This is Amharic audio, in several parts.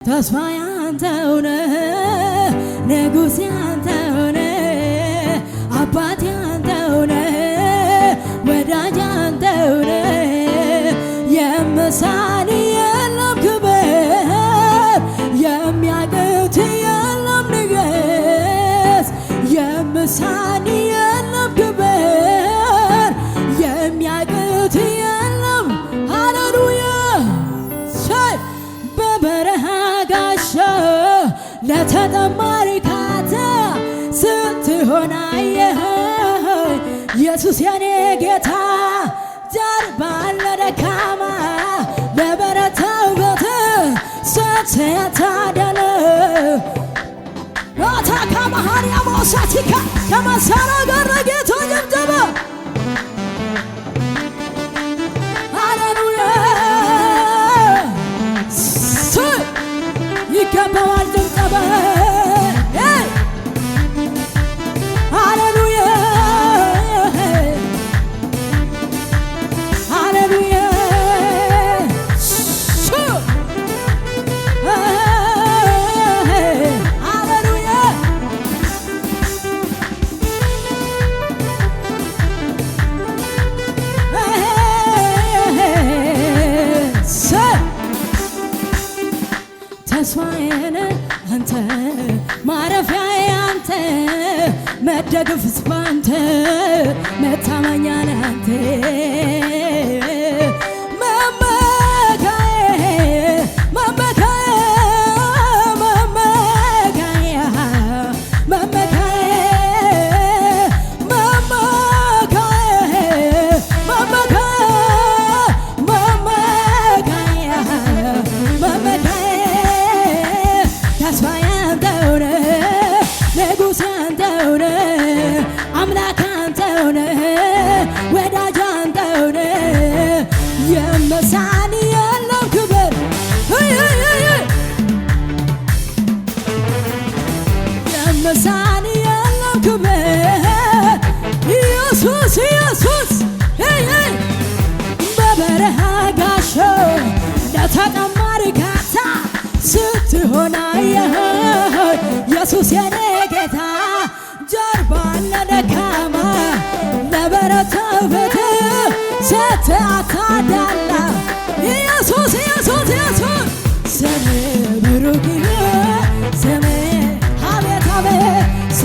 ተስፋ ያንተው ነህ ንጉሥ ያንተው ነህ አባት ያንተው ነህ ወዳጅ ያንተው ነህ የምሳሌ የለም ክብር የሚያቅት የለም ንገስ የምሳሌ የለም ክብር የሚያቅት የለም ሃሌሉያ በበረሃ ጋሻ ለተጠማሪ ካታ ስትሆን አየኸኝ ኢየሱስ የኔ ጌታ ጀርባ ለደካማ ለበረታው ቤት ስትታደለ ራታካ ማሃሪያ ሞሳቲካ ከመሳራ ጋር ጌታ ጀብጀበ ይገባዋል ጭብጨባ ሃሌሉያ ሃሌሉያ ሃሌሉያ ተስፋዬን አንተ ማረፊያዬ አንተ መደገፍስ ባንተ መታመኛዬ አንተ የመሳኒ የለም ክብር የመሳኒ የለም ክብር ኢየሱስ ኢየሱስ በበረሃ ጋሻ ለተጠማሪ ካታ ስትሆን አየኸኝ ኢየሱስ የኔ ጌታ ጀርባ ለደካማ ለበረታው ቤት ስትታደለ ኢየሱስ ኢየሱስ ኢየሱስ ስምህ ብሩክ ይሁን ስምህ አቤት አቤት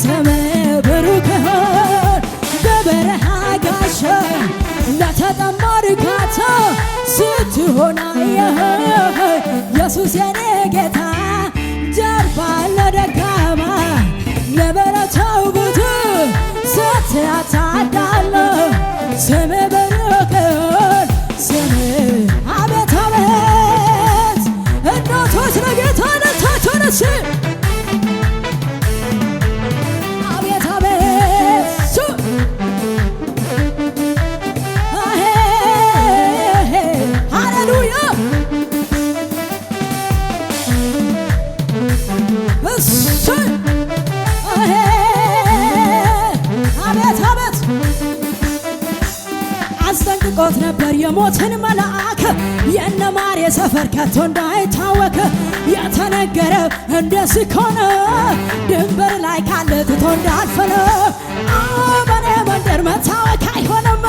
ስምህ ብሩክ ይሁን በበረሃ ጋሻ ለተጠማሪ ካታ ስትሆን አየኸኝ ኢየሱስ የኔ ጌታ ጀርባ ለደካማ ለበረታው ቤት ስትታደለ ስምህ ብሩክ ይሁን ስምህ አቤት አቤት እናቶች ለጌታ ነታቸው ነሽ አቤት አቤት ሃሌሉያ አቤት አቤት አስጠንቅቆት ነበር የሞትን መልአክ የነማር የሰፈር ከቶ እንዳይታወክ የተነገረ እንደዚህ ከሆነ ድንበር ላይ ካለ ትቶ እንዳልፈነ በኔ መንደር መታወክ አይሆንም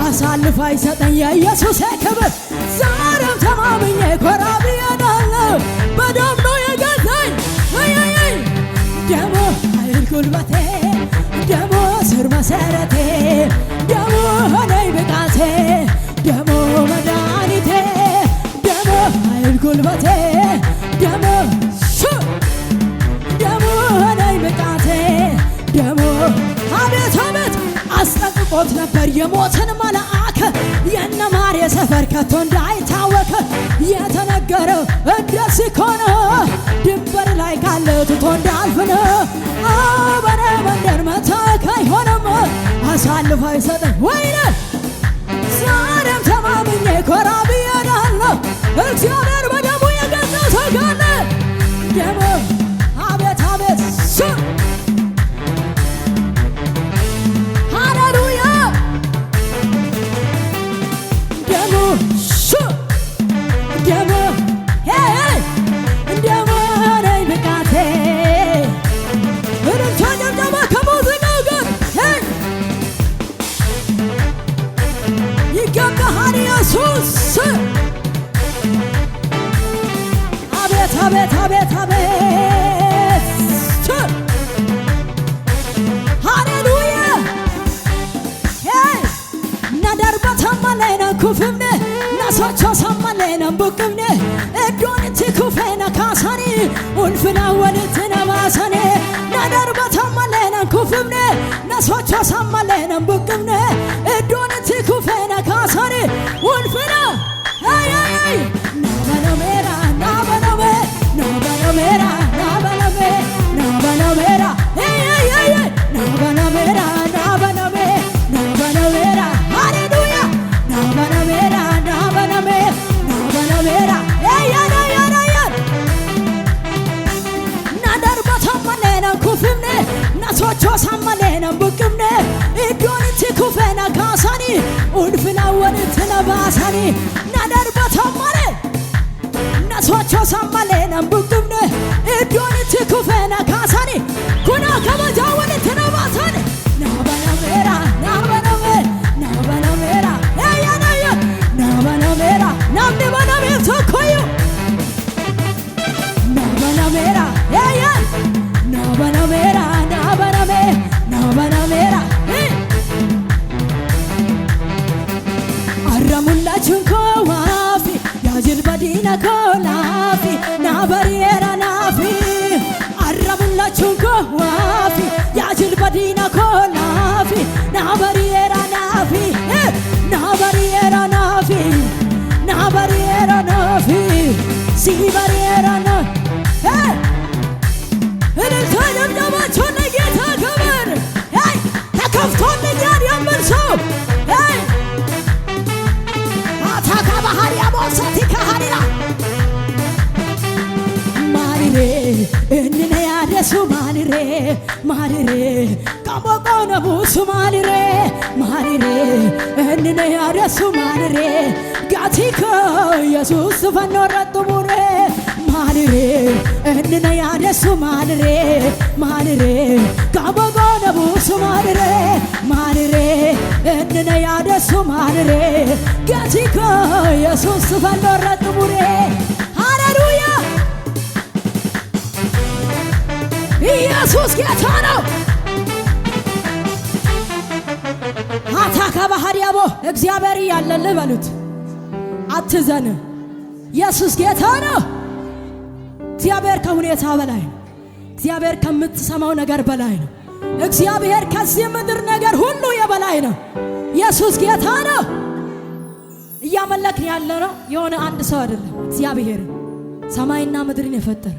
አሳልፎ አይሰጠኝ የኢየሱስ ክብር ዛሬም ተማምኜ ኮራ ብዬ እሄዳለሁ በደም ነው የገዛኝ ደሞ ኃይል ጉልበቴ ደሞ ስር መሰረቴ ደሞ ሆነኝ ብቃቴ ደሞ መድኃኒቴ ደሞ ኃይል ጉልበቴ ደሞ ሆነኝ ብቃቴ ደሞ አቤት አቤት አስጠንቅቆት ነበር የሞትን መልአክ የነማር የሰፈር ከቶ እንዳይታወክ የተነገረው እንደዚህ ከሆነ ድንበር ላይ ካለ ትቶ እንዳልፍነ በኔ መንደር መታወክ አይሆንም አሳልፎ አይሰጠኝ ወይኔ ዛሬም ተማምኜ ኮራ ብዬ እሄዳለሁ እግዚአብሔር በደሙ የገዛው ሰው ካለ ደሞ አቤት አቤት ሃሌሉያ ደሞ አቤት አቤት አቤት ሃሌሉያ ናዳርባታ ማለና ኩፍምነ ናሶቾ ሰማለና ቡቅምነ እዶንት ኩፈና ካሳኒ ኡልፍና ወልትና ማሳኔ ናዳርባታ ማለና ኩፍምነ ናሶቾ ሰማለና ቡቅምነ እዶንት ኩፈና ካሳኒ ኡልፍና አይ አይ ናባኖሜራ ናባኖሜ ናባኖሜራ ናባኖሜ ናባኖሜራ አይ አይ አይ ናባኖሜራ ናባኖሜ ናባኖሜራ ሃሌሉያ ናባኖሜራ ናባኖሜ ናባኖሜራ አይ አይ አይ አይ ናዳርባታ ማለና ኩፍምነ ናሶቾ ሰማለና ቡቅምነ እዶንት ኩፈና ካሳኒ ኡልፍና ወልትና ባሳኒ ናዳርባታ ማለ ናሶቾ ሰማለና ቡቅምነ እዶንት ኩፈና ካሳኒ ኩና ከበጃ ወልትና ባሳኒ ናባኖሜራ ናባኖሜ ናባኖሜራ አይ አይ ናባኖሜራ ናምኔ ባናሜ ተኮዩ ናባኖሜራ አይ ናባኖሜራ ናባኖሜ ናባኖሜራ አረሙላችን ኮዋፊ ያጅል በዲና ኮላፊ ናበሪራ ናፊ አረሙላችን ኮዋፊ ያጅል በዲና ኮላፊ ናበሪራ ናፊ ናበሪራ ናፊ ናበሪራ ናፊ ሲበሪራ ና እልልታ ደምደማቸው ለጌታ ክብር ተከፍቶልኛል የሚል ሰው አታካ ባህሪያ ሞሰቲ ከሃሪራ ማሪሬ እንነ ያደሱ ማሪሬ ማሪሬ ቀሞቆነ ሙሱ ማሪሬ ማሪሬ እንነ ያደሱ ማሪሬ ጋቲኮ ኢየሱስ ፈኖረጡሙሬ ማሪሬ እንነ ያደሱ ማሪሬ ማሪሬ ቀሞቆነ ሙሱ ማሪሬ ማሪሬ እንነ ያደሱ ማሪሬ ጋቲኮ ኢየሱስ ፈኖረጡሙሬ ሃሌሉያ ኢየሱስ ጌታ ነው። አታካ ባህሪያቦ እግዚአብሔር ያለልህ በሉት አትዘን። ኢየሱስ ጌታ ነው። እግዚአብሔር ከሁኔታ በላይ ነው። እግዚአብሔር ከምትሰማው ነገር በላይ ነው። እግዚአብሔር ከዚህ ምድር ነገር ሁሉ የበላይ ነው። ኢየሱስ ጌታ ነው። እያመለክን ያለ ነው የሆነ አንድ ሰው አይደለም፣ እግዚአብሔር ሰማይና ምድርን የፈጠረ።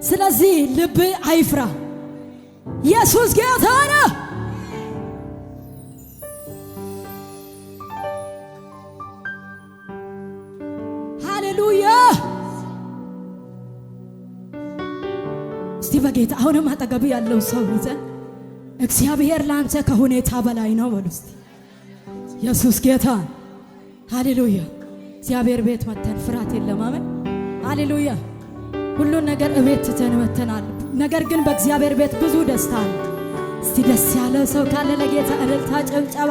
ስለዚህ ልብ አይፍራ። ኢየሱስ ጌታ ነው። ሃሌሉያ። እስቲ በጌታ አሁንም አጠገብ ያለው ሰው ይዘን እግዚአብሔር ላንተ ከሁኔታ በላይ ነው በሉ እስቲ። ኢየሱስ ጌታ ሃሌሉያ። እግዚአብሔር ቤት መተን ፍርሃት የለም። አሜን ሃሌሉያ። ሁሉን ነገር እቤት ትተን መተናል። ነገር ግን በእግዚአብሔር ቤት ብዙ ደስታ አለ። እስቲ ደስ ያለ ሰው ካለ ለጌታ እልልታ ጭብጨባ።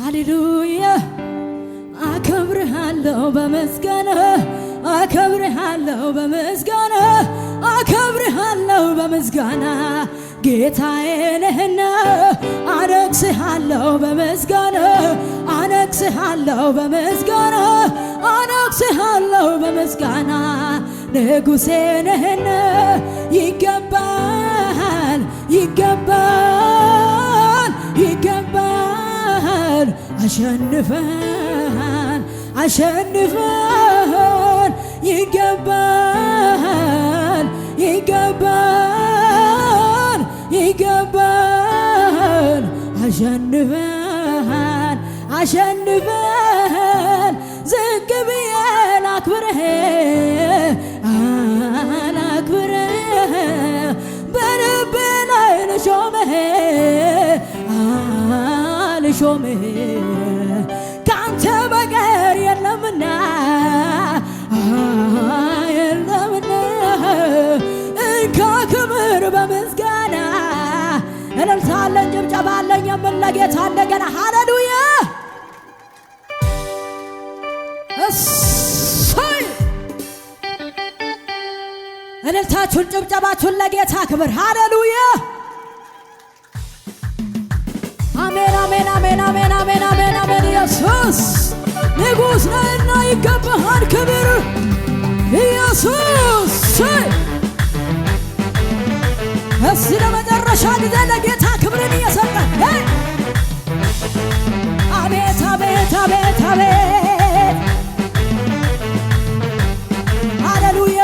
ሃሌሉያ። አከብርሃለሁ በምስጋና አከብርሃለሁ በምስጋና አከብርሃለሁ በምስጋና ጌታዬ ነህና አነግስሃለሁ በምስጋና አነግስሃለሁ በምስጋና አነግስሃለሁ በምስጋና ንጉሴ ነህና ይገባል ይገባል ይገባል አሸንፈን አሸንፈን ይገባል ይገባል ይገባል አሸንፈን አሸንፈን ዝቅ ብዬ ላክብርህ አላክብርህ በልቤ ላይ ልሾምህ ልሾምህ ካንተ በቀር የለምና የለምና እንካ ክብር በምስጋና እልልታለኝ ጭብጨባለኝ የምን ለጌታ እንደገና ሃሌሉያ እልልታችሁን ጭብጨባችሁን ለጌታ ክብር ሃሌሉያ አሜን አሜን አሜን አሜን አሜን አሜን አሜን ኢየሱስ ንጉሥ ነህና ይገባሃል ክብር ኢየሱስ እስቲ ለመጨረሻ ጊዜ ለጌታ ክብርን እየሰጠን አቤት አቤት አቤት አቤት ሃሌሉያ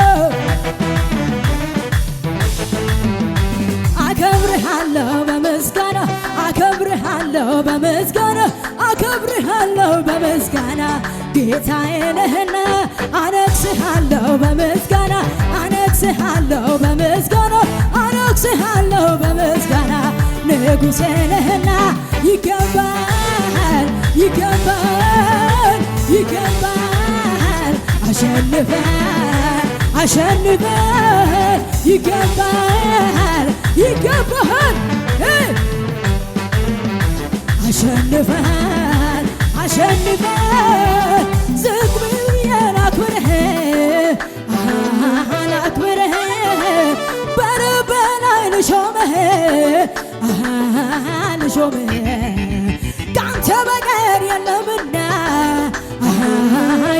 አከብርሃለሁ በምስጋና አከብርሃለሁ በምስጋና አከብርሃለሁ በምስጋና ጌታዬ ነህና አነግሥሃለሁ በምስጋና አነግሥሃለሁ በምስጋና አነግሥሃለሁ በምስጋና ንጉሴ ነህና ይገባል ይገባል ይገባል አሸንፈሃል አሸንፈሃል ይገባል ይገባል አሸንፈሃል አሸንፈሃል ዝቅ ብዬ ላክብርህ ላክብርህ በልበላይ ልሾምህ ልሾምህ ካንተ በቀር የለምና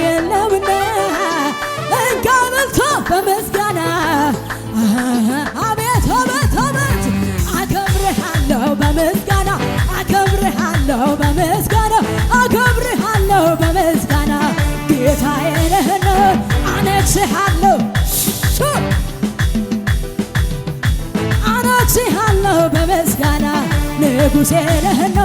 የለምና እንካ በልቶ በምስጋና አቤት አቤት አቤት አከብርሃለሁ በምስጋና አከብርሃለሁ በምስጋና አከብርሃለሁ በምስጋና ጌታዬ ነህና አነግሥሃለሁ አነግሥሃለሁ በምስጋና ንጉሴ ነህና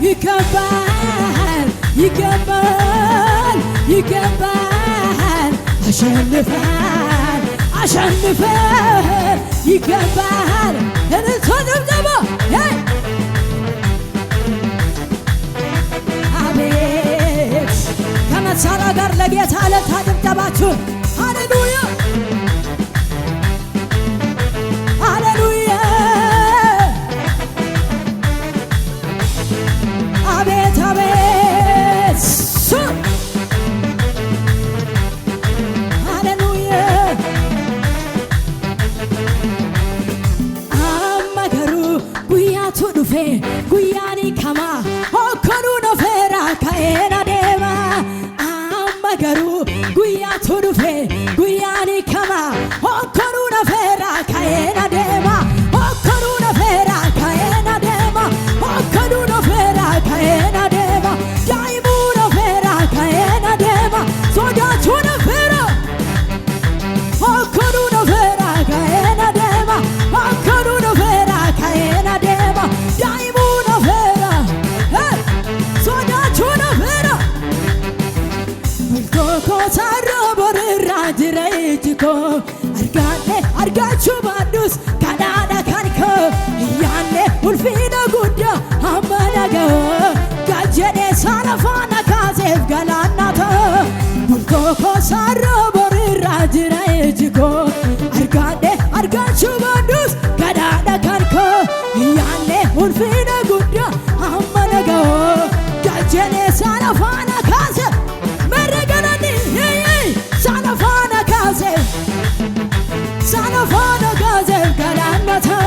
ይገባል ይገባል ይገባል አሸንፈሃል አሸንፈሃል ይገባል እልልታ ጭብጨባ አቤት ከመሳሪያ ጋር ለጌታ እልልታ ጭብጨባችሁን ሃሌሉያ ሃሌሉያ አቤት አቤት ሃሌሉያ አመገሩ ጉያቱ ዱፌ ጉያኒ ከማ ሆኮኑ ነፌራ ከኤና ዴማ አመገሩ ጉያቱ ዱፌ ጉያኒ ከማ ሆኮኑ ነፌራ ከኤና ዴማ ሆኮኑ ነፌራ ከኤና ዴማ ሆኮኑ ነፌራ ከኤና ዴማ ዳይሙ ነፌራ ከኤና ዴማ ሶዳቹ ነፌራ ሆኮኑ ነፌራ ከኤና ዴማ ሆኮኑ ነፌራ ከኤና ዴማ ዳይሙ ነፌራ ሶዳቹ ነፌራ bultoko sarro borra jirejiko argane argachu badus kadada kanko yanne ulfina gudda amanaga gajene sarafana kazef galanata bultoko sarro borra jirejiko argane argachu badus kadada kanko yanne ulfina gudda amanaga gajene sarafana kazef Sanafana kaze galanata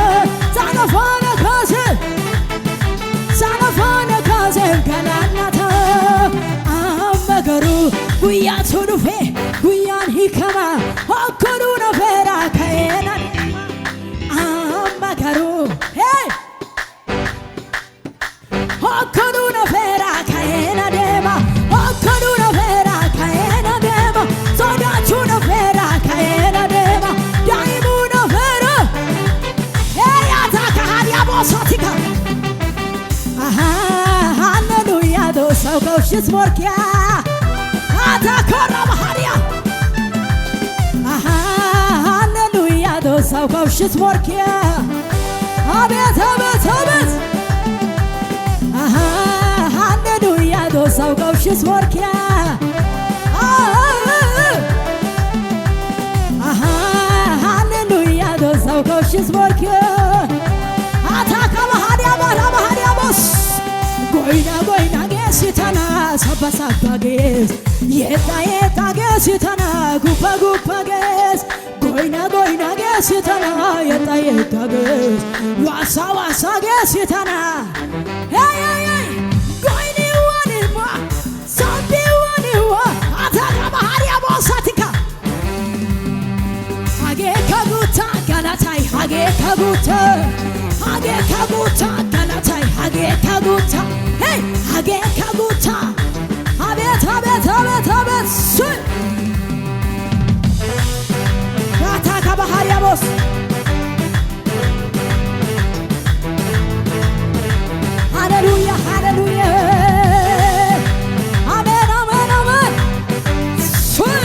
Sanafana kaze galanata Amagaru guya tunufe guyan hikama Hokoru nafera kaena Amagaru hey Hokoru nafera kaena dema Hokoru nafera kaena dema Sodachu nafera kaena dema Daimu nafera hey ataka hadia bosatika Hallelujah do so go shis morkia Atakora hadia Hallelujah do so go shis morkia Abet abet abet Hallelujah do so go shis morkia Hallelujah do so go shis morkia Ataka hadia bara hadia bos Goina goina ges sitana sabba sabba ges yeta ges sitana gupa ges goina ges sitana yeta ges wasa ges sitana hey goini wani ma sabbi wani wa ataka bahariya bosatika hage kaguta galatai hage kaguta galatai hage kaguta hey hage kaguta abet sun ataka bahariya bos hallelujah amen sun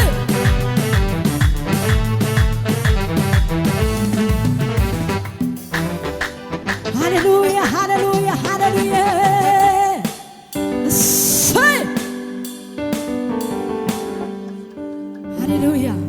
hallelujah say hallelujah